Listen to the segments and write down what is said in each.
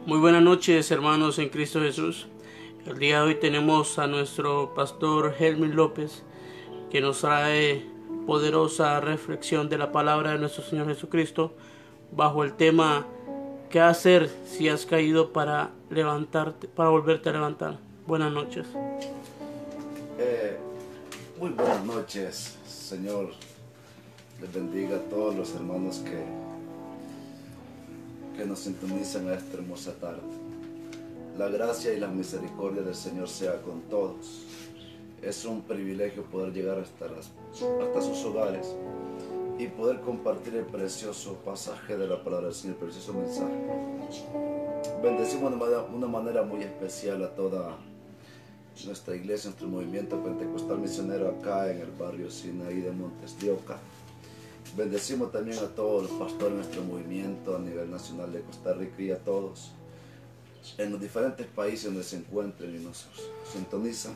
Muy buenas noches, hermanos en Cristo Jesús. El día de hoy tenemos a nuestro pastor Helmin López, que nos trae poderosa reflexión de la palabra de nuestro Señor Jesucristo bajo el tema ¿qué hacer si has caído para levantarte, para volverte a levantar? Buenas noches. Muy buenas noches, Señor. Les bendiga a todos los hermanos que nos sintonizan a esta hermosa tarde. La gracia y la misericordia del Señor sea con todos. Es un privilegio poder llegar hasta sus hogares y poder compartir el precioso pasaje de la palabra del Señor, el precioso mensaje. Bendecimos de una manera muy especial a toda nuestra iglesia, nuestro movimiento pentecostal misionero acá en el barrio Sinaí de Montes de Oca. Bendecimos también a todos los pastores de nuestro movimiento a nivel nacional de Costa Rica y a todos en los diferentes países donde se encuentren y nos sintonizan.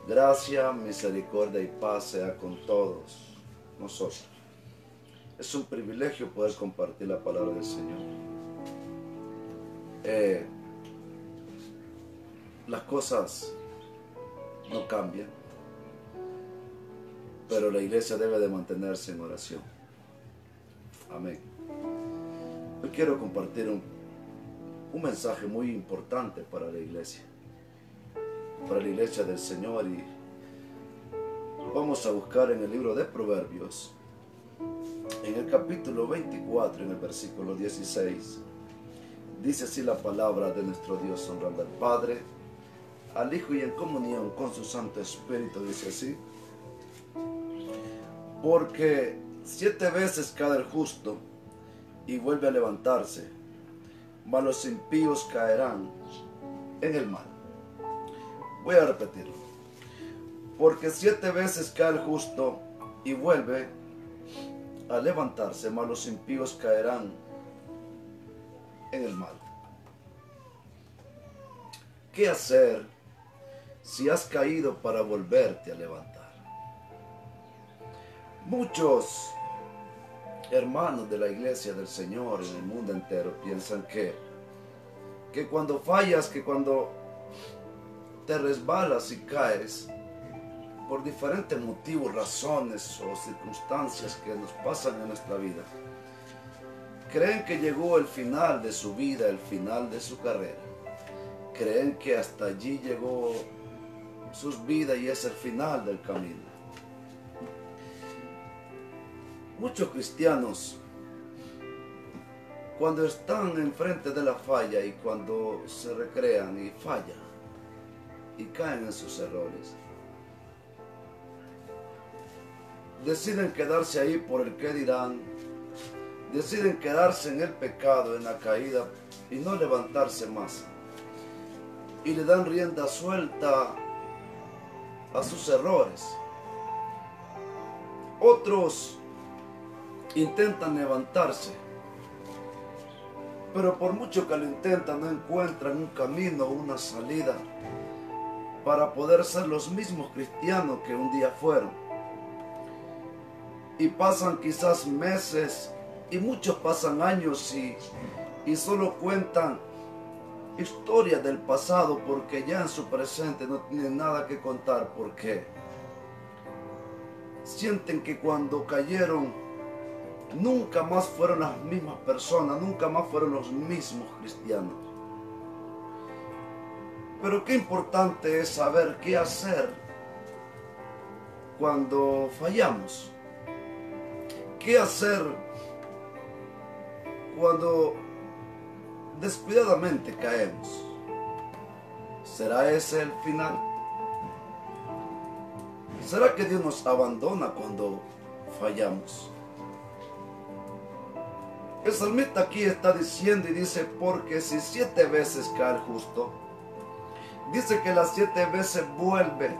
Gracia, misericordia y paz sea con todos nosotros. Es un privilegio poder compartir la palabra del Señor. Las cosas no cambian, pero la iglesia debe de mantenerse en oración. Amén. Hoy quiero compartir un mensaje muy importante para la iglesia del Señor, y vamos a buscar en el libro de Proverbios, en el capítulo 24, en el versículo 16. Dice así la palabra de nuestro Dios, honrando al Padre, al Hijo y en comunión con su Santo Espíritu. Dice así: porque 7 veces cae el justo y vuelve a levantarse, mas los impíos caerán en el mal. Voy a repetirlo. Porque 7 veces cae el justo y vuelve a levantarse, mas los impíos caerán en el mal. ¿Qué hacer si has caído para volverte a levantar? Muchos hermanos de la iglesia del Señor en el mundo entero piensan que cuando fallas, que cuando te resbalas y caes por diferentes motivos, razones o circunstancias que nos pasan en nuestra vida, creen que llegó el final de su vida, el final de su carrera. Creen que hasta allí llegó sus vidas y es el final del camino. Muchos cristianos, cuando están enfrente de la falla y cuando se recrean y fallan y caen en sus errores, deciden quedarse ahí por el qué dirán, deciden quedarse en el pecado, en la caída y no levantarse más. Y le dan rienda suelta a sus errores. Otros intentan levantarse, pero por mucho que lo intentan no encuentran un camino, una salida para poder ser los mismos cristianos que un día fueron. Y pasan quizás meses y muchos pasan años y solo cuentan historias del pasado, porque ya en su presente no tienen nada que contar, porque sienten que cuando cayeron nunca más fueron las mismas personas, nunca más fueron los mismos cristianos. Pero qué importante es saber qué hacer cuando fallamos. ¿Qué hacer cuando descuidadamente caemos? ¿Será ese el final? ¿Será que Dios nos abandona cuando fallamos? El salmista aquí está diciendo y dice, porque si 7 veces cae el justo, dice que las 7 veces vuelve,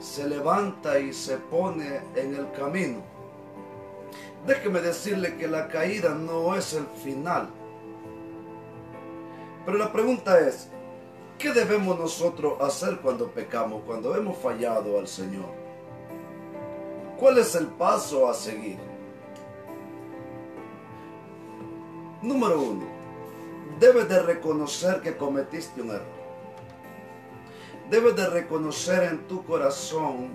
se levanta y se pone en el camino. Déjeme decirle que la caída no es el final. Pero la pregunta es, ¿qué debemos nosotros hacer cuando pecamos, cuando hemos fallado al Señor? ¿Cuál es el paso a seguir? Número 1. debes de reconocer que cometiste un error. Debes de reconocer en tu corazón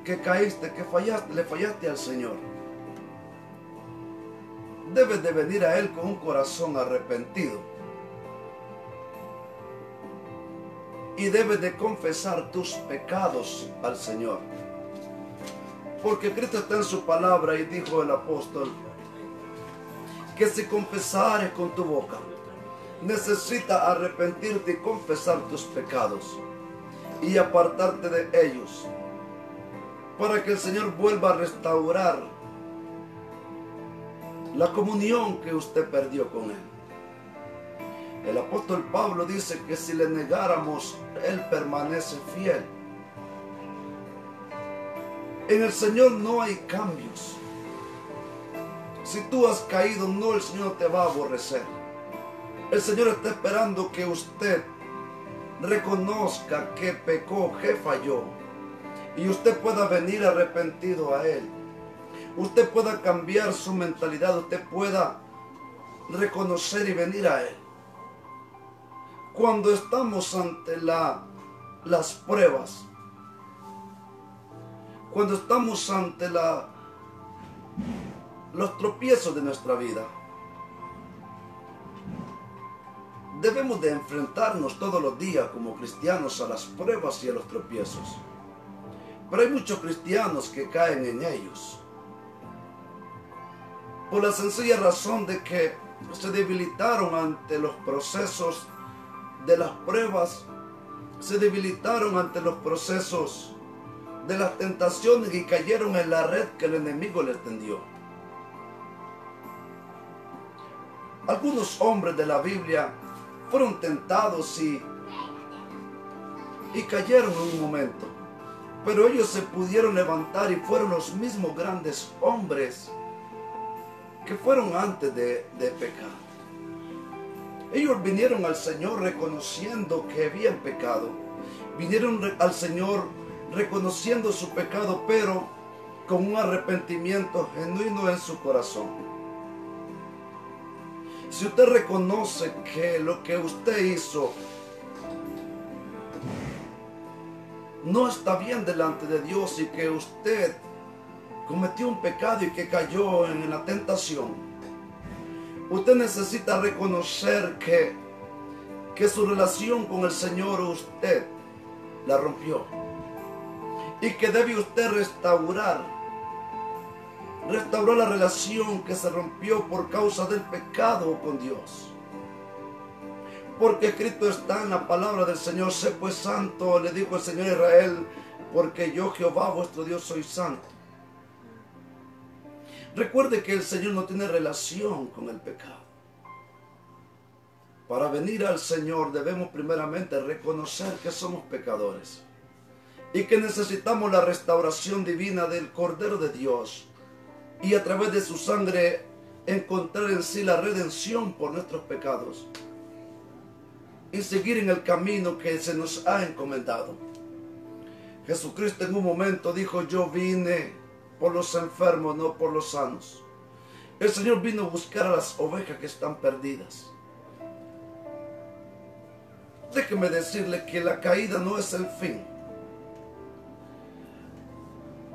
que caíste, que fallaste, le fallaste al Señor. Debes de venir a Él con un corazón arrepentido. Y debes de confesar tus pecados al Señor. Porque Cristo está en su palabra y dijo el apóstol que si confesares con tu boca, necesitas arrepentirte y confesar tus pecados y apartarte de ellos para que el Señor vuelva a restaurar la comunión que usted perdió con Él. El apóstol Pablo dice que si le negáramos, Él permanece fiel. En el Señor no hay cambios. Si tú has caído, no, el Señor te va a aborrecer. El Señor está esperando que usted reconozca que pecó, que falló, y usted pueda venir arrepentido a Él. Usted pueda cambiar su mentalidad, usted pueda reconocer y venir a Él. Cuando estamos ante las pruebas, cuando estamos ante los tropiezos de nuestra vida, debemos de enfrentarnos todos los días como cristianos a las pruebas y a los tropiezos. Pero hay muchos cristianos que caen en ellos por la sencilla razón de que se debilitaron ante los procesos de las pruebas, se debilitaron ante los procesos de las tentaciones y cayeron en la red que el enemigo les tendió. Algunos hombres de la Biblia fueron tentados y cayeron en un momento, pero ellos se pudieron levantar y fueron los mismos grandes hombres que fueron antes de pecar. Ellos vinieron al Señor reconociendo que habían pecado, vinieron al Señor reconociendo su pecado, pero con un arrepentimiento genuino en su corazón. Si usted reconoce que lo que usted hizo no está bien delante de Dios y que usted cometió un pecado y que cayó en la tentación, usted necesita reconocer que su relación con el Señor usted la rompió y que debe usted restaurar la relación que se rompió por causa del pecado con Dios. Porque escrito está en la palabra del Señor: sé pues santo, le dijo el Señor a Israel, porque yo Jehová vuestro Dios soy santo. Recuerde que el Señor no tiene relación con el pecado. Para venir al Señor debemos primeramente reconocer que somos pecadores y que necesitamos la restauración divina del Cordero de Dios, y a través de su sangre encontrar en sí la redención por nuestros pecados y seguir en el camino que se nos ha encomendado. Jesucristo en un momento dijo: yo vine por los enfermos, no por los sanos. El Señor vino a buscar a las ovejas que están perdidas. Déjeme decirle que la caída no es el fin.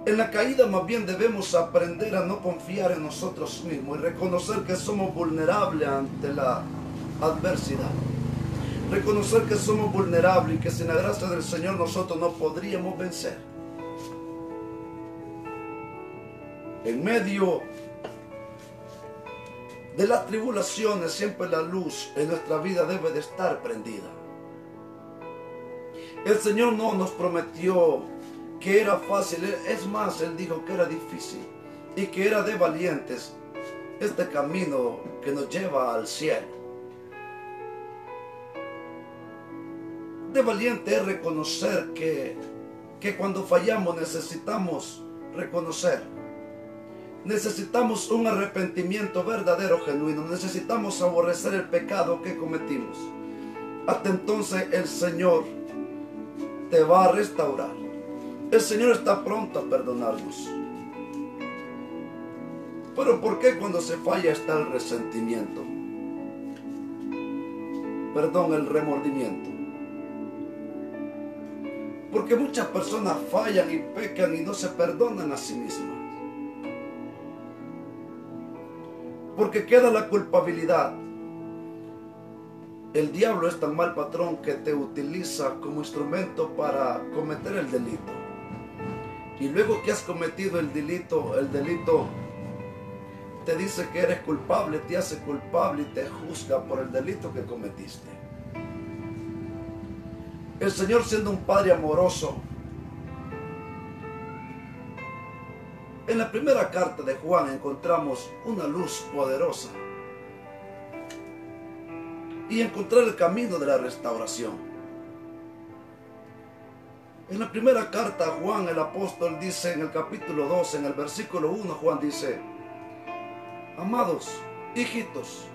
En la caída más bien debemos aprender a no confiar en nosotros mismos y reconocer que somos vulnerables ante la adversidad. Reconocer que somos vulnerables y que sin la gracia del Señor nosotros no podríamos vencer. En medio de las tribulaciones siempre la luz en nuestra vida debe de estar prendida. El Señor no nos prometió que era fácil, es más, Él dijo que era difícil y que era de valientes este camino que nos lleva al cielo. De valiente es reconocer que cuando fallamos necesitamos reconocer. Necesitamos un arrepentimiento verdadero, genuino. Necesitamos aborrecer el pecado que cometimos. Hasta entonces el Señor te va a restaurar. El Señor está pronto a perdonarnos. Pero ¿por qué cuando se falla está el resentimiento? el remordimiento. Porque muchas personas fallan y pecan y no se perdonan a sí mismas. Porque queda la culpabilidad. El diablo es tan mal patrón que te utiliza como instrumento para cometer el delito. Y luego que has cometido el delito te dice que eres culpable, te hace culpable y te juzga por el delito que cometiste. El Señor, siendo un Padre amoroso, en la primera carta de Juan encontramos una luz poderosa y encontrar el camino de la restauración. En la primera carta a Juan, el apóstol dice en el capítulo 2, en el versículo 1, Juan dice: amados hijitos,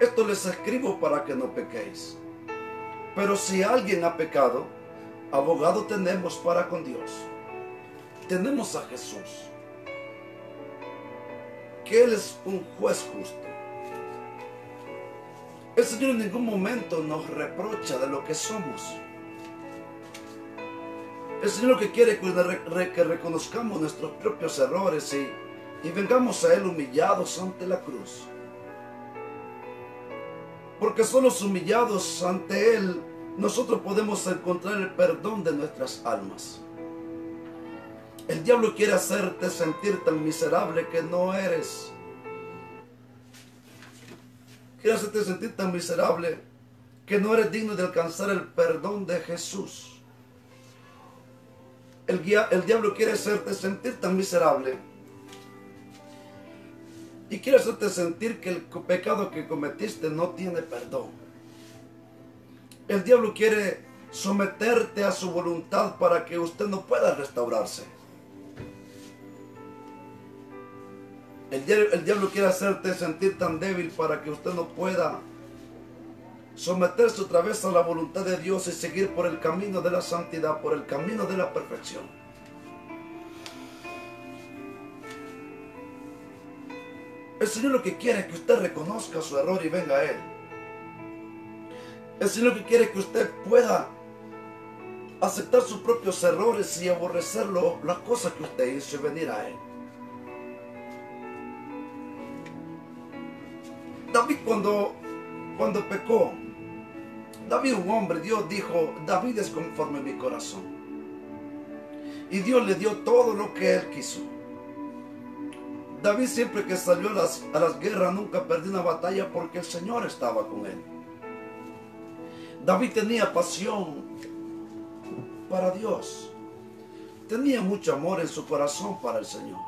esto les escribo para que no pequéis. Pero si alguien ha pecado, abogado tenemos para con Dios. Tenemos a Jesús, que Él es un juez justo. El Señor en ningún momento nos reprocha de lo que somos. El Señor lo que quiere es que reconozcamos nuestros propios errores y vengamos a Él humillados ante la cruz. Porque solo humillados ante Él nosotros podemos encontrar el perdón de nuestras almas. El diablo quiere hacerte sentir tan miserable que no eres. Quiere hacerte sentir tan miserable que no eres digno de alcanzar el perdón de Jesús. El diablo quiere hacerte sentir tan miserable y quiere hacerte sentir que el pecado que cometiste no tiene perdón. El diablo quiere someterte a su voluntad para que usted no pueda restaurarse. El diablo quiere hacerte sentir tan débil para que usted no pueda someterse otra vez a la voluntad de Dios y seguir por el camino de la santidad, por el camino de la perfección. El Señor lo que quiere es que usted reconozca su error y venga a Él. El Señor lo que quiere es que usted pueda aceptar sus propios errores y aborrecer las cosas que usted hizo y venir a Él. David cuando pecó, David un hombre, Dios dijo: David es conforme a mi corazón. Y Dios le dio todo lo que él quiso. David siempre que salió a las guerras nunca perdió una batalla porque el Señor estaba con él. David tenía pasión para Dios. Tenía mucho amor en su corazón para el Señor.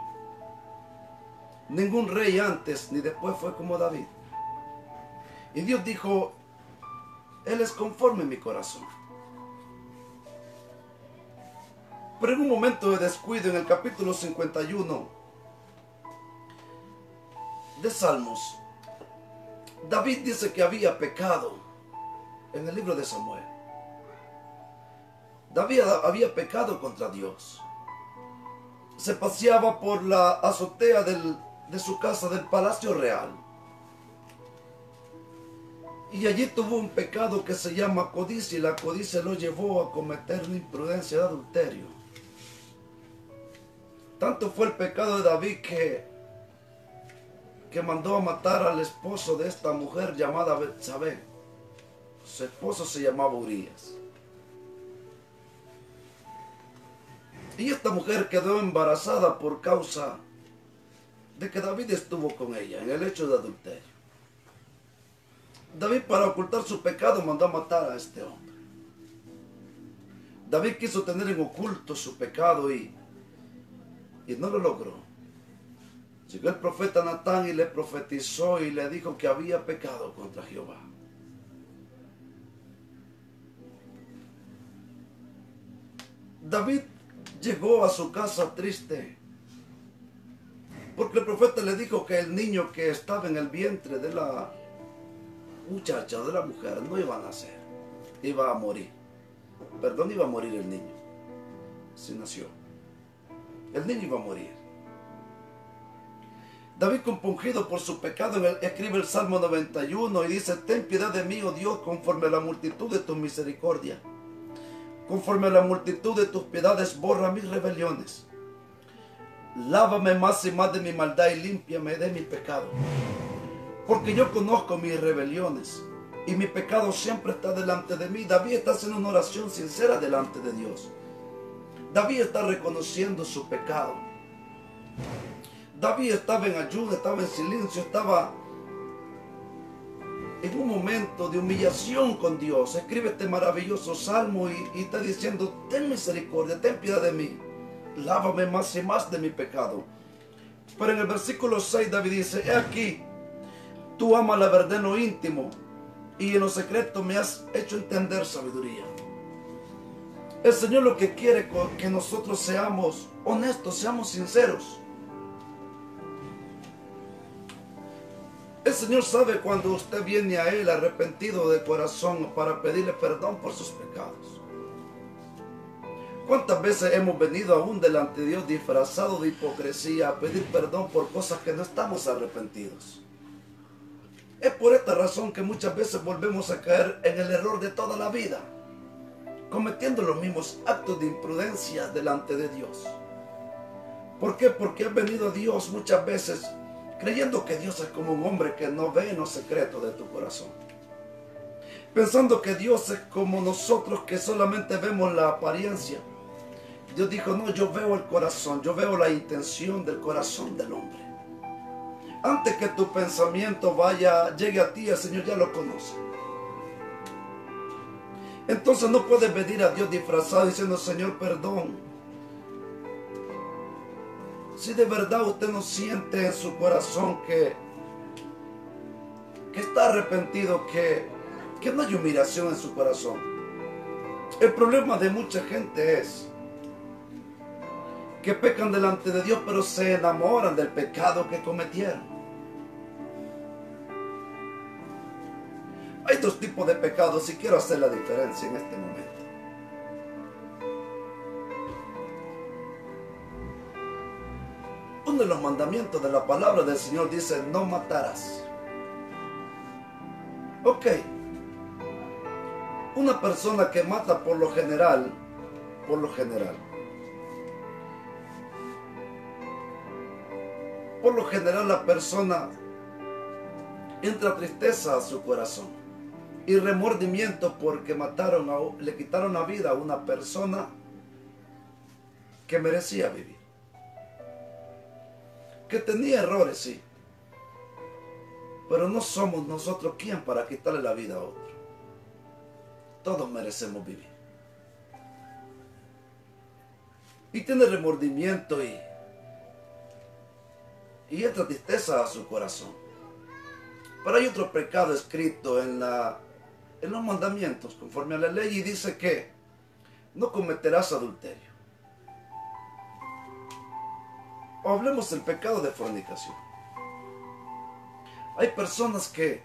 Ningún rey antes ni después fue como David. Y Dios dijo: Él es conforme a mi corazón. Pero en un momento de descuido, en el capítulo 51 de Salmos, David dice que había pecado. En el libro de Samuel, David había pecado contra Dios. Se paseaba por la azotea de su casa, del palacio real. Y allí tuvo un pecado que se llama codicia, y la codicia lo llevó a cometer una imprudencia de adulterio. Tanto fue el pecado de David que mandó a matar al esposo de esta mujer llamada Betsabé. Su esposo se llamaba Urías. Y esta mujer quedó embarazada por causa de que David estuvo con ella en el hecho de adulterio. David, para ocultar su pecado, mandó a matar a este hombre. David quiso tener en oculto su pecado y no lo logró. Llegó el profeta Natán y le profetizó y le dijo que había pecado contra Jehová. David llegó a su casa triste porque el profeta le dijo que el niño que estaba en el vientre de la muchacha, de la mujer, no iba a nacer, iba a morir. Perdón, iba a morir el niño. Sí nació. El niño iba a morir. David, compungido por su pecado, escribe el Salmo 91 y dice: ten piedad de mí, oh Dios, conforme a la multitud de tu misericordia. Conforme a la multitud de tus piedades, borra mis rebeliones. Lávame más y más de mi maldad y límpiame de mi pecado. Porque yo conozco mis rebeliones y mi pecado siempre está delante de mí. David está haciendo una oración sincera delante de Dios. David está reconociendo su pecado. David estaba en ayuno, estaba en silencio, estaba en un momento de humillación con Dios. Escribe este maravilloso salmo y está diciendo: ten misericordia, ten piedad de mí. Lávame más y más de mi pecado. Pero en el versículo 6 David dice: he aquí, tú amas la verdad en lo íntimo y en lo secreto me has hecho entender sabiduría. El Señor lo que quiere es que nosotros seamos honestos, seamos sinceros. El Señor sabe cuando usted viene a Él arrepentido de corazón para pedirle perdón por sus pecados. ¿Cuántas veces hemos venido aún delante de Dios disfrazado de hipocresía a pedir perdón por cosas que no estamos arrepentidos? Es por esta razón que muchas veces volvemos a caer en el error de toda la vida, cometiendo los mismos actos de imprudencia delante de Dios. ¿Por qué? Porque has venido a Dios muchas veces creyendo que Dios es como un hombre que no ve en los secretos de tu corazón. Pensando que Dios es como nosotros, que solamente vemos la apariencia. Dios dijo: no, yo veo el corazón, yo veo la intención del corazón del hombre. Antes que tu pensamiento llegue a ti, el Señor ya lo conoce. Entonces no puedes venir a Dios disfrazado diciendo: Señor, perdón. Si de verdad usted no siente en su corazón que está arrepentido, que no hay humillación en su corazón. El problema de mucha gente es que pecan delante de Dios, pero se enamoran del pecado que cometieron. Hay dos tipos de pecados y quiero hacer la diferencia en este momento. Uno de los mandamientos de la palabra del Señor dice: no matarás. Ok. Una persona que mata por lo general, la persona entra tristeza a su corazón y remordimiento porque le quitaron la vida a una persona que merecía vivir, que tenía errores, sí, pero no somos nosotros quien para quitarle la vida a otro. Todos merecemos vivir. Y tiene remordimiento y entra tristeza a su corazón. Pero hay otro pecado escrito en los mandamientos, conforme a la ley, y dice que no cometerás adulterio. O hablemos del pecado de fornicación. Hay personas que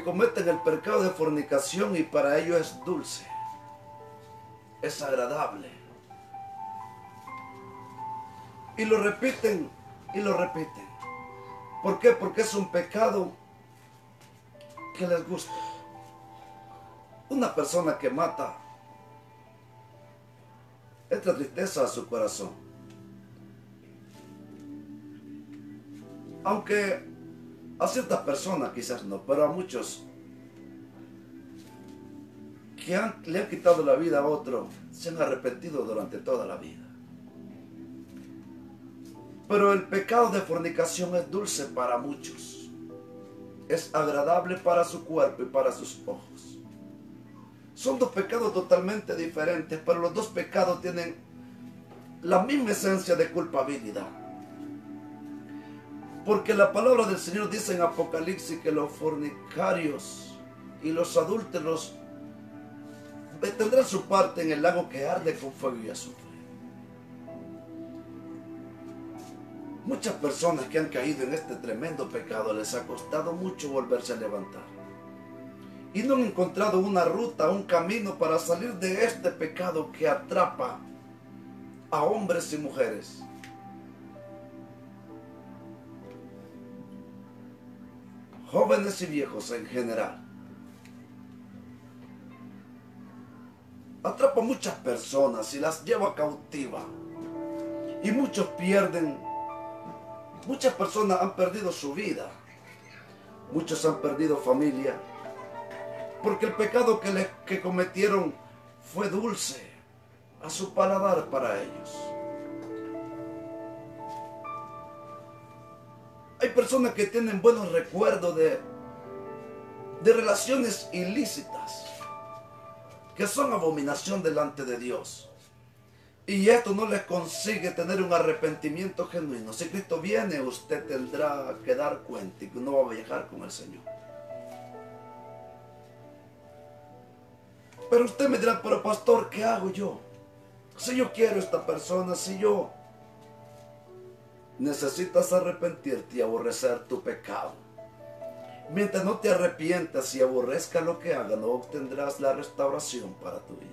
cometen el pecado de fornicación y para ellos es dulce, es agradable. Y lo repiten y lo repiten. ¿Por qué? Porque es un pecado que les gusta. Una persona que mata entra tristeza a su corazón. Aunque a ciertas personas quizás no, pero a muchos que le han quitado la vida a otro se han arrepentido durante toda la vida. Pero el pecado de fornicación es dulce para muchos. Es agradable para su cuerpo y para sus ojos. Son dos pecados totalmente diferentes, pero los dos pecados tienen la misma esencia de culpabilidad. Porque la palabra del Señor dice en Apocalipsis que los fornicarios y los adúlteros tendrán su parte en el lago que arde con fuego y azufre. Muchas personas que han caído en este tremendo pecado les ha costado mucho volverse a levantar. Y no han encontrado una ruta, un camino para salir de este pecado que atrapa a hombres y mujeres. jóvenes y viejos en general. Atrapa a muchas personas y las lleva cautiva. Y muchos pierden, muchas personas han perdido su vida. Muchos han perdido familia. Porque el pecado que cometieron fue dulce a su paladar para ellos. Hay personas que tienen buenos recuerdos de relaciones ilícitas que son abominación delante de Dios. Y esto no les consigue tener un arrepentimiento genuino. Si Cristo viene, usted tendrá que dar cuenta y que no va a viajar con el Señor. Pero usted me dirá, pero pastor, ¿qué hago yo? Si yo quiero a esta persona, si yo... Necesitas arrepentirte y aborrecer tu pecado. Mientras no te arrepientas y aborrezcas lo que hagas, no obtendrás la restauración para tu vida.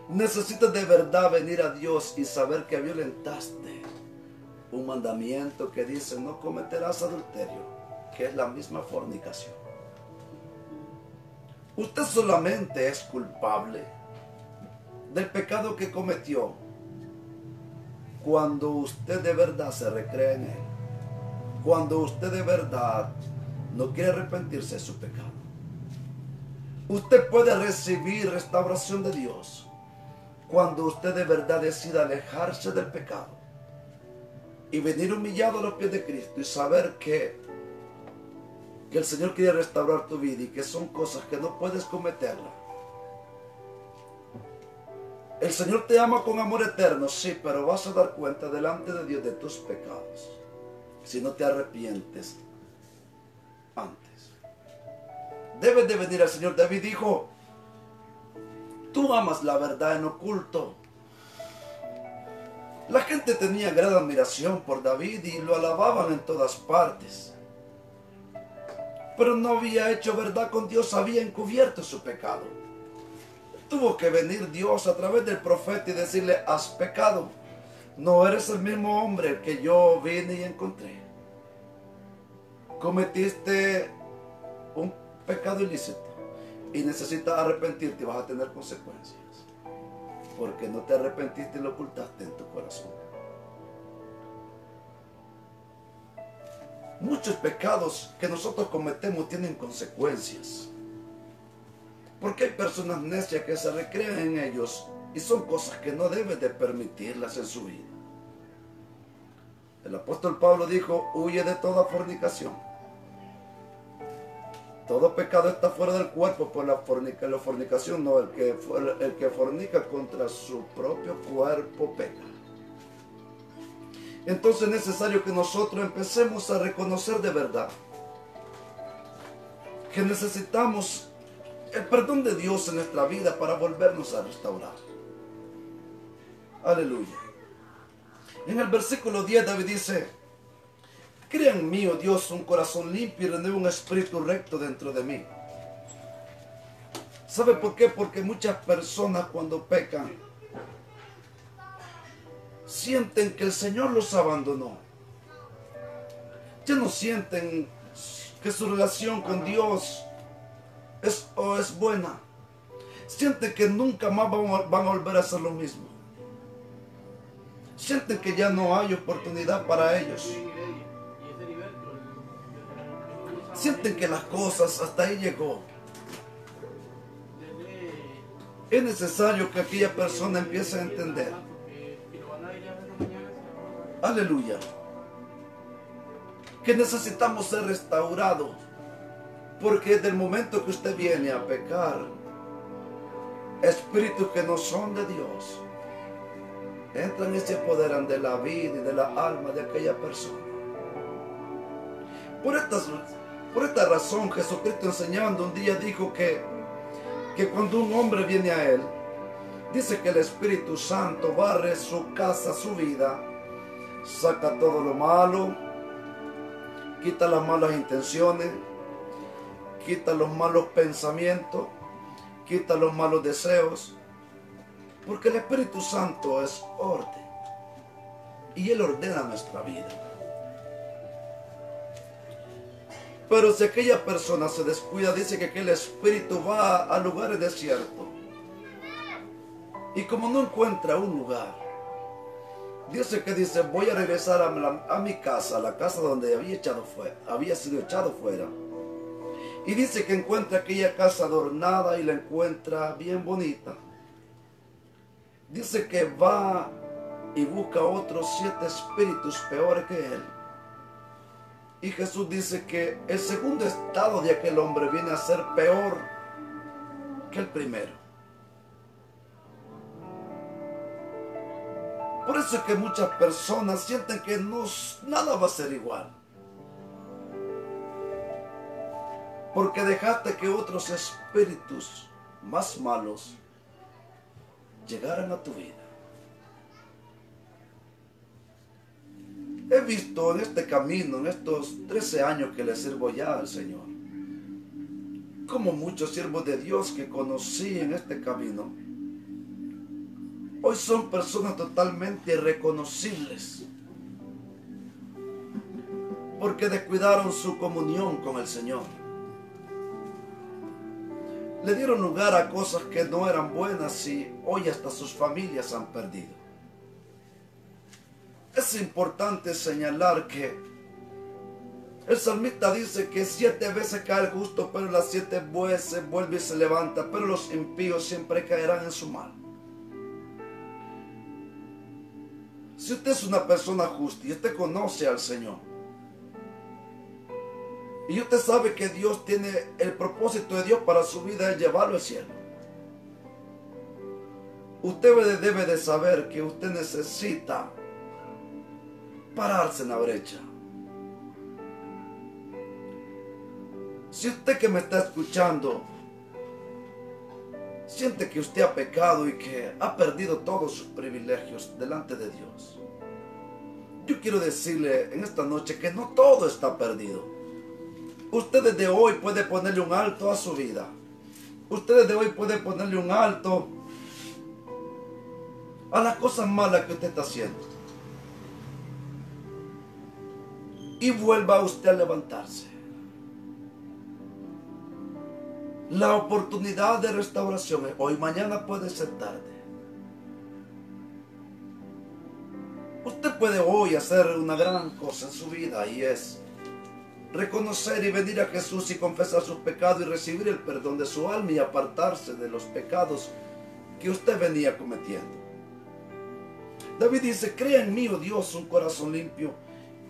Necesitas de verdad venir a Dios y saber que violentaste un mandamiento que dice no cometerás adulterio, que es la misma fornicación. Usted solamente es culpable del pecado que cometió cuando usted de verdad se recrea en él. Cuando usted de verdad no quiere arrepentirse de su pecado. Usted puede recibir restauración de Dios cuando usted de verdad decida alejarse del pecado y venir humillado a los pies de Cristo y saber que el Señor quiere restaurar tu vida y que son cosas que no puedes cometerlas. El Señor te ama con amor eterno, sí, pero vas a dar cuenta delante de Dios de tus pecados si no te arrepientes antes. Debes de venir al Señor. David dijo, tú amas la verdad en oculto. La gente tenía gran admiración por David y lo alababan en todas partes. Pero no había hecho verdad con Dios, había encubierto su pecado. Tuvo que venir Dios a través del profeta y decirle, has pecado. No eres el mismo hombre que yo vine y encontré. Cometiste un pecado ilícito y necesitas arrepentirte y vas a tener consecuencias. Porque no te arrepentiste y lo ocultaste en tu corazón. Muchos pecados que nosotros cometemos tienen consecuencias. Porque hay personas necias que se recrean en ellos y son cosas que no deben de permitirlas en su vida. El apóstol Pablo dijo, huye de toda fornicación. Todo pecado está fuera del cuerpo por la fornicación, no, el que fornica contra su propio cuerpo peca. Entonces es necesario que nosotros empecemos a reconocer de verdad que necesitamos el perdón de Dios en nuestra vida para volvernos a restaurar. Aleluya. En el versículo 10 David dice, crea en mí, oh Dios, un corazón limpio y renueva un espíritu recto dentro de mí. ¿Sabe por qué? Porque muchas personas cuando pecan sienten que el Señor los abandonó. Ya no sienten que su relación con Dios es buena. Sienten que nunca más van a volver a hacer lo mismo. Sienten que ya no hay oportunidad para ellos. Sienten que las cosas hasta ahí llegó. Es necesario que aquella persona empiece a entender. Aleluya. Que necesitamos ser restaurados. Porque desde el momento que usted viene a pecar, espíritus que no son de Dios entran y se apoderan de la vida y de la alma de aquella persona. Por esta razón, Jesucristo enseñando un día dijo que cuando un hombre viene a él, dice que el Espíritu Santo barre su casa, su vida, saca todo lo malo, quita las malas intenciones, quita los malos pensamientos, quita los malos deseos, porque el Espíritu Santo es orden y Él ordena nuestra vida. Pero si aquella persona se descuida, dice que aquel espíritu va a lugares desiertos. Y como no encuentra un lugar, dice, voy a regresar a mi casa, a la casa donde había sido echado fuera. Y dice que encuentra aquella casa adornada y la encuentra bien bonita. Dice que va y busca otros 7 espíritus peores que él. Y Jesús dice que el segundo estado de aquel hombre viene a ser peor que el primero. Por eso es que muchas personas sienten que nada va a ser igual. Porque dejaste que otros espíritus más malos llegaran a tu vida. He visto en este camino, en estos 13 años que le sirvo ya al Señor, como muchos siervos de Dios que conocí en este camino, hoy son personas totalmente irreconocibles, porque descuidaron su comunión con el Señor. Le dieron lugar a cosas que no eran buenas y hoy hasta sus familias han perdido. Es importante señalar que el salmista dice que 7 veces cae el justo, pero las 7 veces vuelve y se levanta, pero los impíos siempre caerán en su mal. Si usted es una persona justa y usted conoce al Señor, y usted sabe que Dios tiene el propósito de Dios para su vida es llevarlo al cielo, usted debe de saber que usted necesita pararse en la brecha. Si usted que me está escuchando siente que usted ha pecado y que ha perdido todos sus privilegios delante de Dios, yo quiero decirle en esta noche que no todo está perdido. Usted desde hoy puede ponerle un alto a su vida. Usted desde hoy puede ponerle un alto a las cosas malas que usted está haciendo. Y vuelva usted a levantarse. La oportunidad de restauración es hoy, mañana puede ser tarde. Usted puede hoy hacer una gran cosa en su vida y es reconocer y venir a Jesús y confesar sus pecados y recibir el perdón de su alma y apartarse de los pecados que usted venía cometiendo. David dice, crea en mí, oh Dios, un corazón limpio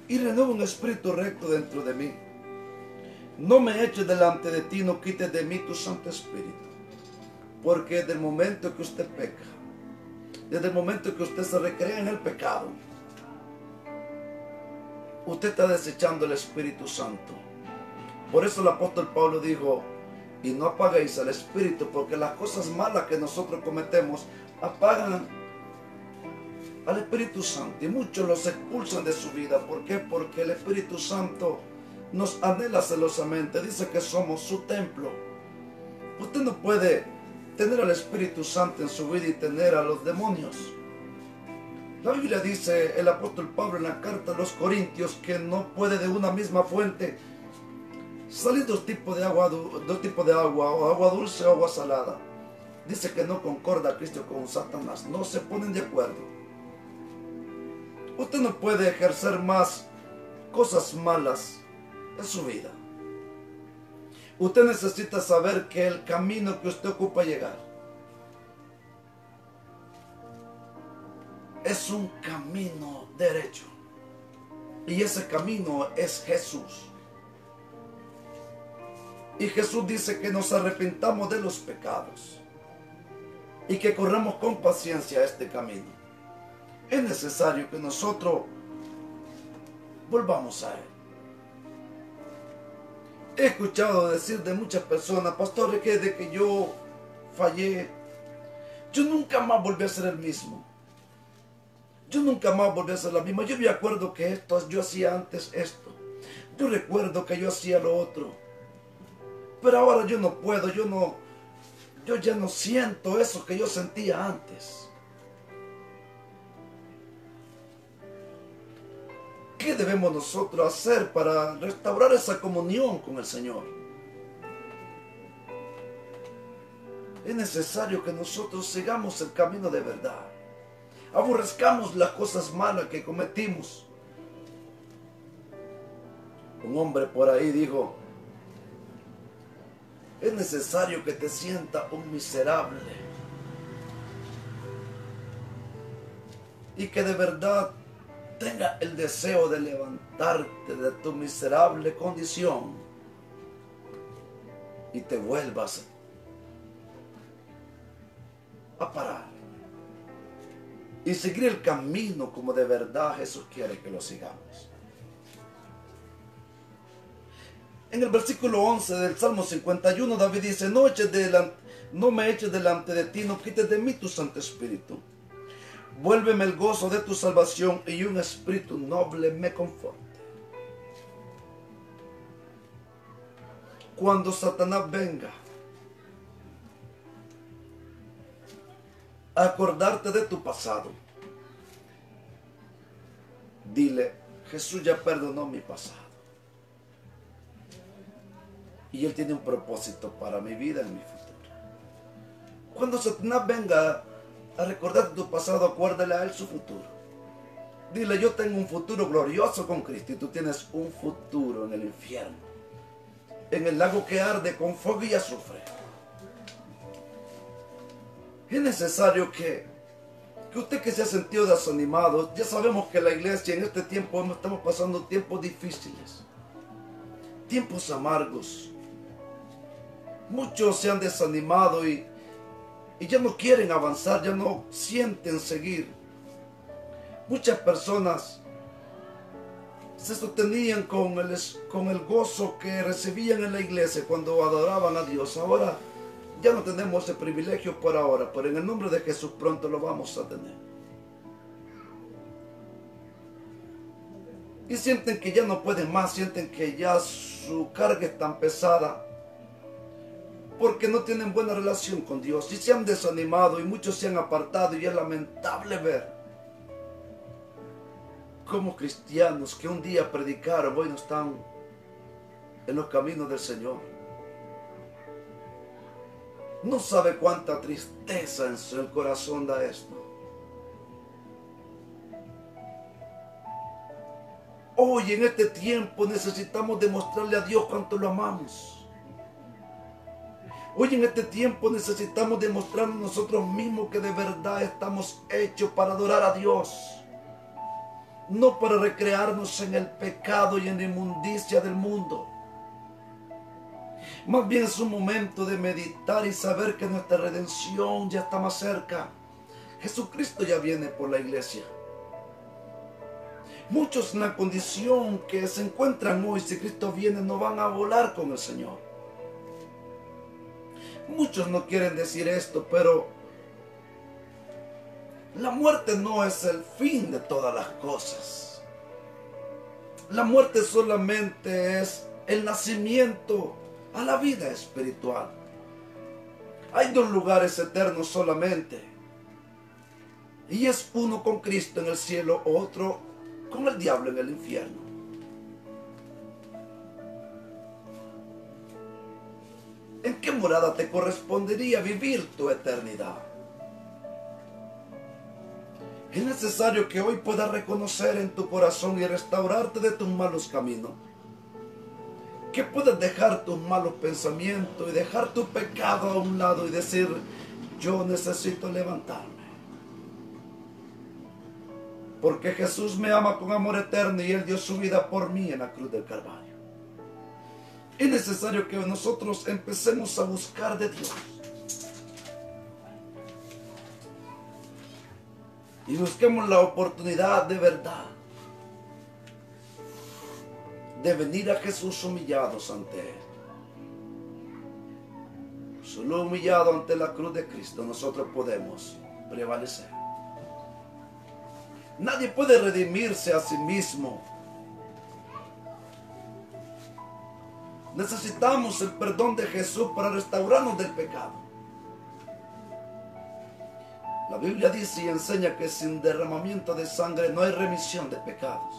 y renueva un espíritu recto dentro de mí. No me eches delante de ti, no quites de mí tu Santo Espíritu. Porque desde el momento que usted peca, desde el momento que usted se recrea en el pecado, usted está desechando el Espíritu Santo. Por eso el apóstol Pablo dijo, y no apaguéis al Espíritu, porque las cosas malas que nosotros cometemos apagan al Espíritu Santo y muchos los expulsan de su vida. ¿Por qué? Porque el Espíritu Santo nos anhela celosamente. Dice que somos su templo. Usted no puede tener al Espíritu Santo en su vida y tener a los demonios. La Biblia dice, el apóstol Pablo en la carta a los Corintios, que no puede de una misma fuente salir dos tipos de agua, o agua dulce o agua salada. Dice que no concorda Cristo con Satanás, no se ponen de acuerdo. Usted no puede ejercer más cosas malas en su vida. Usted necesita saber que el camino que usted ocupa llegar es un camino derecho. Y ese camino es Jesús. Y Jesús dice que nos arrepintamos de los pecados y que corramos con paciencia este camino. Es necesario que nosotros volvamos a Él. He escuchado decir de muchas personas, pastor, que desde que yo fallé, yo nunca más volví a ser el mismo. Yo nunca más volví a ser la misma. Yo me acuerdo que yo hacía antes esto. Yo recuerdo que yo hacía lo otro. Pero ahora yo no puedo, yo ya no siento eso que yo sentía antes. ¿Qué debemos nosotros hacer para restaurar esa comunión con el Señor? Es necesario que nosotros sigamos el camino de verdad. Aborrezcamos las cosas malas que cometimos. Un hombre por ahí dijo: es necesario que te sientas un miserable y que de verdad tenga el deseo de levantarte de tu miserable condición y te vuelvas a parar y seguir el camino como de verdad Jesús quiere que lo sigamos. En el versículo 11 del Salmo 51, David dice: no me eches delante de ti, no quites de mí tu Santo Espíritu. Vuélveme el gozo de tu salvación y un espíritu noble me conforte. Cuando Satanás venga a acordarte de tu pasado, dile: Jesús ya perdonó mi pasado. Y Él tiene un propósito para mi vida y mi futuro. Cuando Satanás venga a recordarte tu pasado, acuérdale a Él su futuro. Dile: yo tengo un futuro glorioso con Cristo y tú tienes un futuro en el infierno, en el lago que arde con fuego y azufre. Es necesario que usted que se ha sentido desanimado, ya sabemos que la iglesia en este tiempo estamos pasando tiempos difíciles, tiempos amargos. Muchos se han desanimado y ya no quieren avanzar, ya no sienten seguir. Muchas personas se sostenían con el gozo que recibían en la iglesia cuando adoraban a Dios. Ahora ya no tenemos ese privilegio por ahora, pero en el nombre de Jesús pronto lo vamos a tener. Y sienten que ya no pueden más, sienten que ya su carga es tan pesada, porque no tienen buena relación con Dios y se han desanimado y muchos se han apartado, y es lamentable ver cómo cristianos que un día predicaron hoy no están en los caminos del Señor. No sabe cuánta tristeza en su corazón da esto. Hoy en este tiempo necesitamos demostrarle a Dios cuánto lo amamos. Hoy en este tiempo necesitamos demostrarnos nosotros mismos que de verdad estamos hechos para adorar a Dios, no para recrearnos en el pecado y en la inmundicia del mundo. Más bien es un momento de meditar y saber que nuestra redención ya está más cerca. Jesucristo ya viene por la iglesia. Muchos en la condición que se encuentran hoy, si Cristo viene, no van a volar con el Señor. Muchos no quieren decir esto, pero la muerte no es el fin de todas las cosas. La muerte solamente es el nacimiento a la vida espiritual. Hay dos lugares eternos solamente, y es uno con Cristo en el cielo, otro con el diablo en el infierno. ¿En qué morada te correspondería vivir tu eternidad? Es necesario que hoy puedas reconocer en tu corazón y restaurarte de tus malos caminos. Que puedas dejar tus malos pensamientos y dejar tu pecado a un lado y decir: yo necesito levantarme. Porque Jesús me ama con amor eterno y Él dio su vida por mí en la cruz del Calvario. Es necesario que nosotros empecemos a buscar de Dios. Y busquemos la oportunidad de verdad de venir a Jesús humillados ante Él. Solo humillado ante la cruz de Cristo nosotros podemos prevalecer. Nadie puede redimirse a sí mismo. Necesitamos el perdón de Jesús para restaurarnos del pecado. La Biblia dice y enseña que sin derramamiento de sangre no hay remisión de pecados.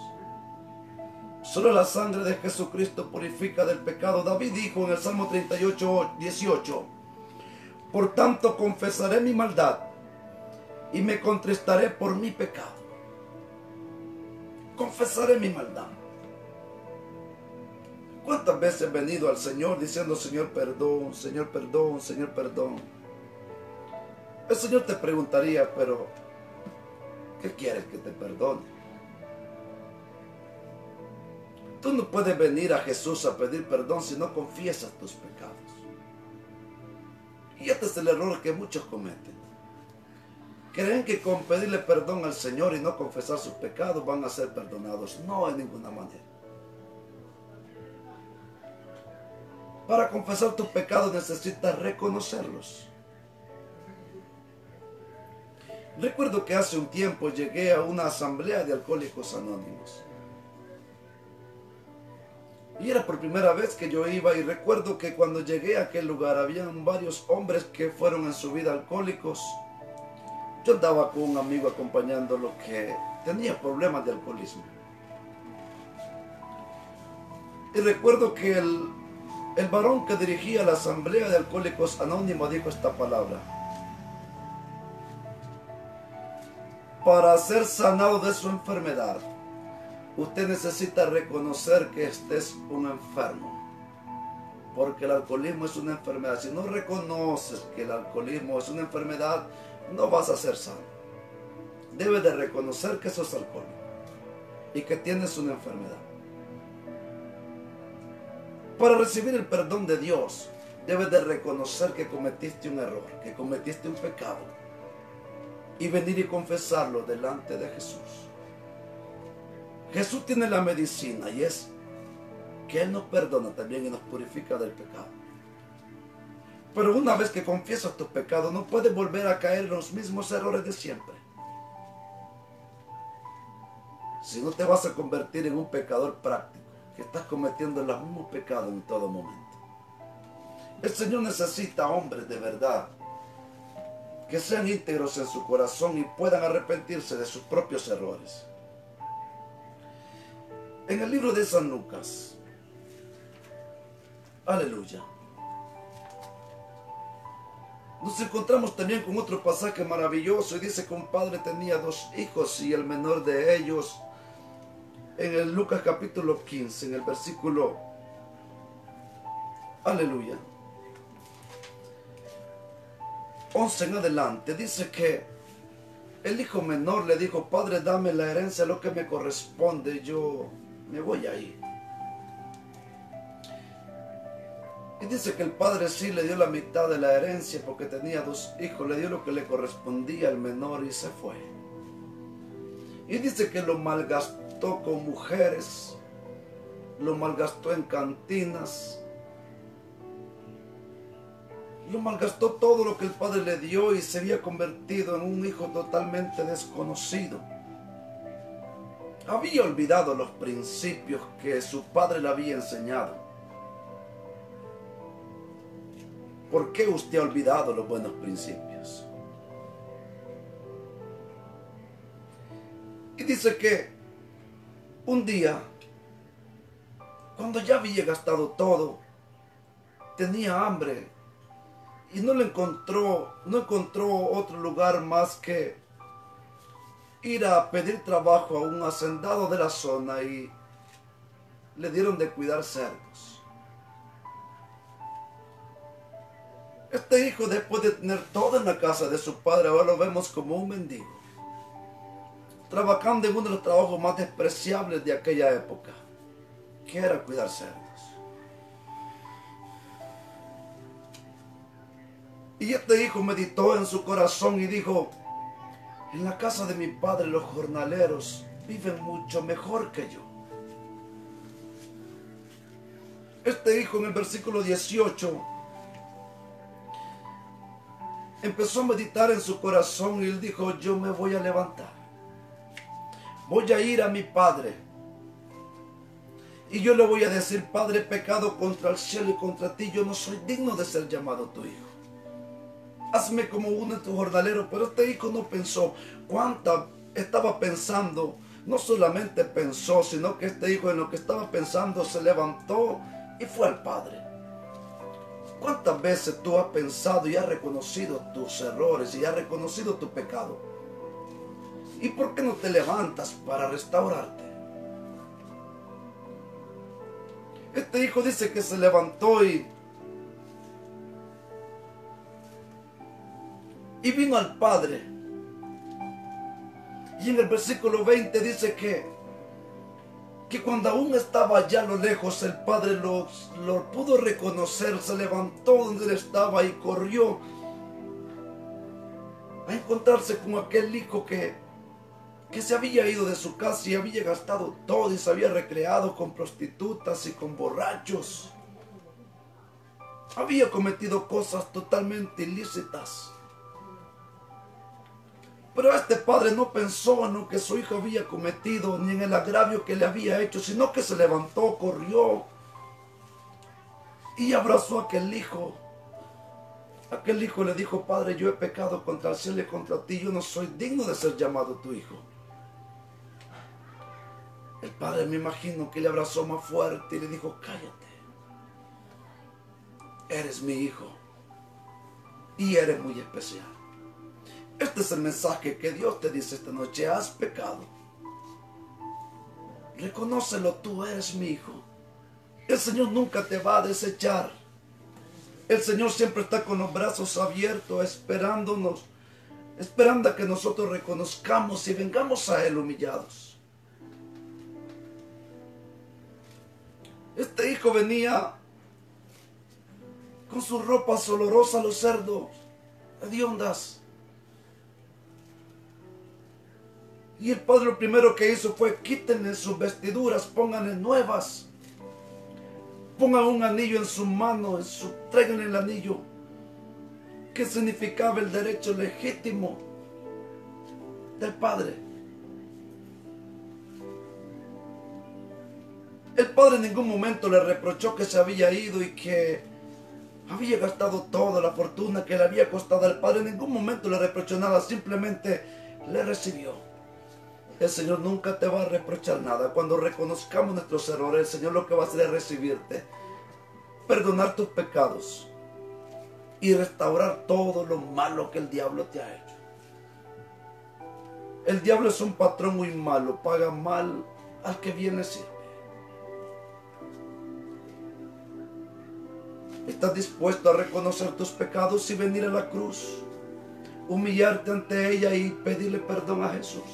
Solo la sangre de Jesucristo purifica del pecado. David dijo en el Salmo 38:18: por tanto confesaré mi maldad y me contristaré por mi pecado. Confesaré mi maldad. ¿Cuántas veces he venido al Señor diciendo: Señor, perdón, Señor, perdón, Señor, perdón? El Señor te preguntaría: pero ¿qué quieres que te perdone? Tú no puedes venir a Jesús a pedir perdón si no confiesas tus pecados. Y este es el error que muchos cometen. Creen que con pedirle perdón al Señor y no confesar sus pecados van a ser perdonados. No, de ninguna manera. Para confesar tus pecados necesitas reconocerlos. Recuerdo que hace un tiempo llegué a una asamblea de Alcohólicos Anónimos. Y era por primera vez que yo iba, y recuerdo que cuando llegué a aquel lugar habían varios hombres que fueron en su vida alcohólicos. Yo andaba con un amigo acompañándolo que tenía problemas de alcoholismo. Y recuerdo que el varón que dirigía la asamblea de Alcohólicos Anónimos dijo esta palabra: para ser sanado de su enfermedad, usted necesita reconocer que este es un enfermo. Porque el alcoholismo es una enfermedad. Si no reconoces que el alcoholismo es una enfermedad, no vas a ser sano. Debes de reconocer que sos alcohólico y que tienes una enfermedad. Para recibir el perdón de Dios, debes de reconocer que cometiste un error, que cometiste un pecado, y venir y confesarlo delante de Jesús. Jesús tiene la medicina, y es que Él nos perdona también y nos purifica del pecado. Pero una vez que confiesas tus pecados, no puedes volver a caer en los mismos errores de siempre. Si no, te vas a convertir en un pecador práctico, que estás cometiendo los mismos pecados en todo momento. El Señor necesita hombres de verdad, que sean íntegros en su corazón y puedan arrepentirse de sus propios errores. En el libro de San Lucas, aleluya, nos encontramos también con otro pasaje maravilloso, y dice que un padre tenía 2 hijos, y el menor de ellos, en el Lucas capítulo 15, en el versículo, aleluya, 11 en adelante, dice que el hijo menor le dijo: padre, dame la herencia, lo que me corresponde, yo me voy a ir. Y dice que el padre sí le dio la mitad de la herencia porque tenía 2 hijos, le dio lo que le correspondía al menor y se fue. Y dice que lo malgastó con mujeres, lo malgastó en cantinas, lo malgastó todo lo que el padre le dio, y se había convertido en un hijo totalmente desconocido. Había olvidado los principios que su padre le había enseñado. ¿Por qué usted ha olvidado los buenos principios? Y dice que un día, cuando ya había gastado todo, tenía hambre y no encontró otro lugar más que ir a pedir trabajo a un hacendado de la zona, y le dieron de cuidar cerdos. Este hijo, después de tener todo en la casa de su padre, ahora lo vemos como un mendigo, trabajando en uno de los trabajos más despreciables de aquella época, que era cuidar cerdos. Y este hijo meditó en su corazón y dijo: en la casa de mi padre los jornaleros viven mucho mejor que yo. Este hijo, en el versículo 18, empezó a meditar en su corazón y él dijo: yo me voy a levantar, voy a ir a mi padre y yo le voy a decir: padre, he pecado contra el cielo y contra ti, yo no soy digno de ser llamado tu hijo. Hazme como uno de tus jornaleros. Pero este hijo no pensó. Estaba pensando no solamente pensó, sino que este hijo en lo que estaba pensando se levantó y fue al Padre. ¿Cuántas veces tú has pensado y has reconocido tus errores y has reconocido tu pecado? ¿Y por qué no te levantas para restaurarte? Este hijo dice que se levantó y vino al Padre. Y en el versículo 20 dice que cuando aún estaba allá a lo lejos, el Padre lo pudo reconocer, se levantó donde él estaba y corrió a encontrarse con aquel hijo que se había ido de su casa y había gastado todo y se había recreado con prostitutas y con borrachos. Había cometido cosas totalmente ilícitas. Pero este padre no pensó en lo que su hijo había cometido, ni en el agravio que le había hecho, sino que se levantó, corrió y abrazó a aquel hijo. Aquel hijo le dijo: Padre, yo he pecado contra el cielo y contra ti, yo no soy digno de ser llamado tu hijo. El padre, me imagino que le abrazó más fuerte y le dijo: cállate, eres mi hijo y eres muy especial. Este es el mensaje que Dios te dice esta noche: has pecado, reconócelo, tú eres mi hijo. El Señor nunca te va a desechar. El Señor siempre está con los brazos abiertos, esperándonos, esperando a que nosotros reconozcamos y vengamos a Él humillados. Este hijo venía con sus ropas olorosas a los cerdos, hediondas. Y el padre lo primero que hizo fue: quítenle sus vestiduras, pónganle nuevas. Pongan un anillo en su mano, tráiganle el anillo, que significaba el derecho legítimo del padre. El padre en ningún momento le reprochó que se había ido y que había gastado toda la fortuna que le había costado al padre. En ningún momento le reprochó nada, simplemente le recibió. El Señor nunca te va a reprochar nada. Cuando reconozcamos nuestros errores, el Señor lo que va a hacer es recibirte, perdonar tus pecados y restaurar todo lo malo que el diablo te ha hecho. El diablo es un patrón muy malo, paga mal al que bien le sirve. ¿Estás dispuesto a reconocer tus pecados y venir a la cruz, humillarte ante ella y pedirle perdón a Jesús?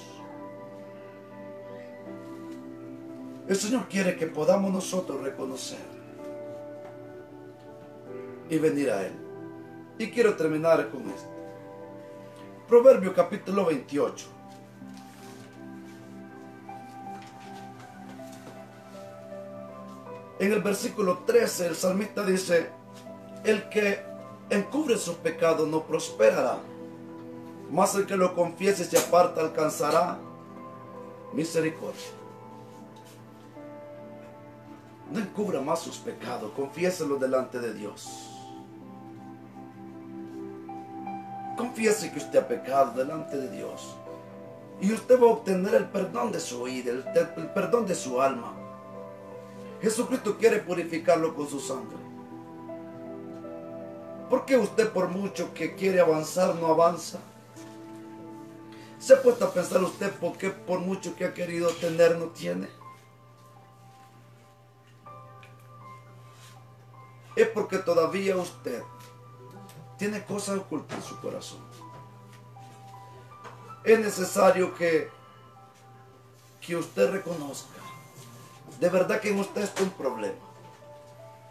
El Señor quiere que podamos nosotros reconocer y venir a Él. Y quiero terminar con esto. Proverbio capítulo 28. En el versículo 13 el salmista dice: el que encubre sus pecados no prosperará, mas el que lo confiese y se aparta alcanzará misericordia. No encubra más sus pecados, confiéselo delante de Dios. Confiese que usted ha pecado delante de Dios y usted va a obtener el perdón de su vida, el perdón de su alma. Jesucristo quiere purificarlo con su sangre. ¿Por qué usted, por mucho que quiere avanzar, no avanza? ¿Se ha puesto a pensar usted por qué por mucho que ha querido tener, no tiene? Es porque todavía usted tiene cosas ocultas en su corazón. Es necesario que usted reconozca de verdad que en usted está un problema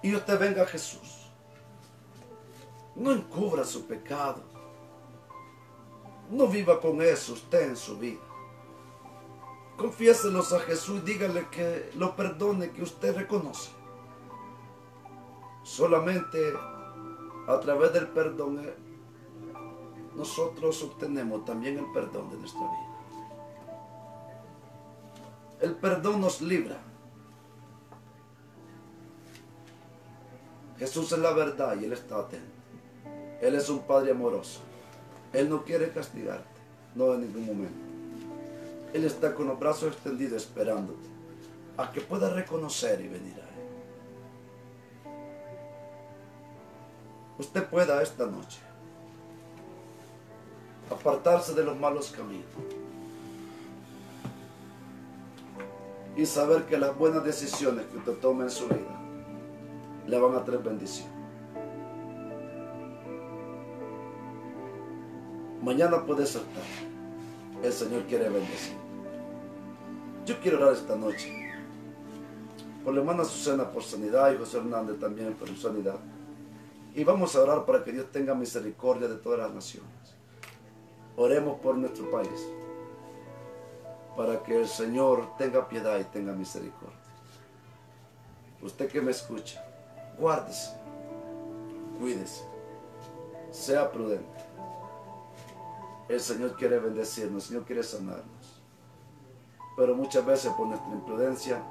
y usted venga a Jesús. No encubra su pecado. No viva con eso usted en su vida. Confiéselos a Jesús, dígale que lo perdone, que usted reconoce. Solamente a través del perdón nosotros obtenemos también el perdón de nuestra vida. El perdón nos libra. Jesús es la verdad y Él está atento. Él es un Padre amoroso. Él no quiere castigarte, no en ningún momento. Él está con los brazos extendidos esperándote a que puedas reconocer y venir a Él. Usted pueda esta noche apartarse de los malos caminos y saber que las buenas decisiones que usted tome en su vida le van a traer bendición. Mañana puede ser tarde. El Señor quiere bendecir. Yo quiero orar esta noche por la hermana Susana por sanidad y José Hernández también por sanidad. Y vamos a orar para que Dios tenga misericordia de todas las naciones. Oremos por nuestro país, para que el Señor tenga piedad y tenga misericordia. Usted que me escucha, guárdese, cuídese, sea prudente. El Señor quiere bendecirnos, el Señor quiere sanarnos. Pero muchas veces por nuestra imprudencia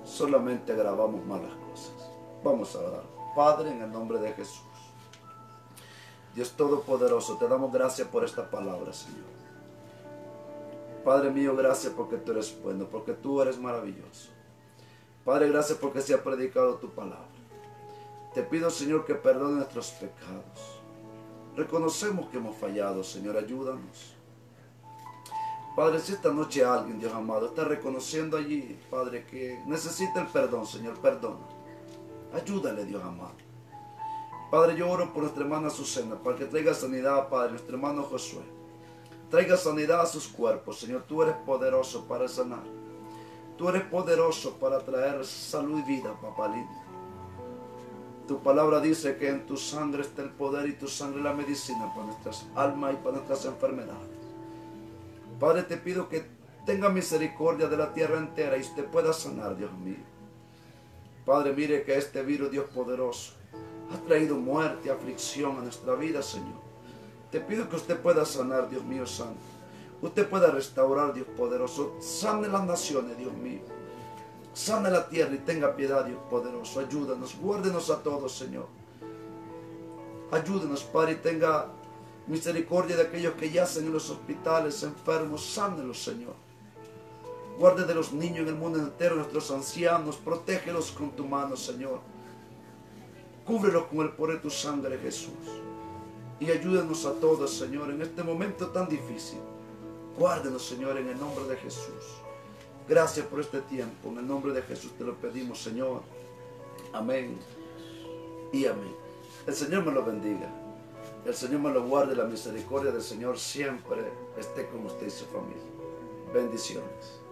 solamente agravamos malas cosas. Vamos a orar. Padre, en el nombre de Jesús, Dios Todopoderoso, te damos gracias por esta palabra, Señor. Padre mío, gracias porque tú eres bueno, porque tú eres maravilloso. Padre, gracias porque se ha predicado tu palabra. Te pido, Señor, que perdone nuestros pecados. Reconocemos que hemos fallado, Señor, ayúdanos. Padre, si esta noche alguien, Dios amado, está reconociendo allí, Padre, que necesita el perdón, Señor, perdona. Ayúdale, Dios amado. Padre, yo oro por nuestra hermana Susana, para que traiga sanidad, Padre, nuestro hermano Josué. Traiga sanidad a sus cuerpos, Señor. Tú eres poderoso para sanar. Tú eres poderoso para traer salud y vida, papá lindo. Tu palabra dice que en tu sangre está el poder y tu sangre la medicina para nuestras almas y para nuestras enfermedades. Padre, te pido que tenga misericordia de la tierra entera y usted pueda sanar, Dios mío. Padre, mire que este virus, Dios poderoso, ha traído muerte y aflicción a nuestra vida, Señor. Te pido que usted pueda sanar, Dios mío santo. Usted pueda restaurar, Dios poderoso. Sane las naciones, Dios mío. Sane la tierra y tenga piedad, Dios poderoso. Ayúdanos, guárdenos a todos, Señor. Ayúdenos, Padre, y tenga misericordia de aquellos que yacen en los hospitales, enfermos. Sánelos, Señor. Guarde de los niños en el mundo entero, nuestros ancianos. Protégelos con tu mano, Señor. Cúbrelos con el poder de tu sangre, Jesús. Y ayúdenos a todos, Señor, en este momento tan difícil. Guárdenos, Señor, en el nombre de Jesús. Gracias por este tiempo. En el nombre de Jesús te lo pedimos, Señor. Amén y amén. El Señor me lo bendiga. El Señor me lo guarde. La misericordia del Señor siempre esté con usted y su familia. Bendiciones.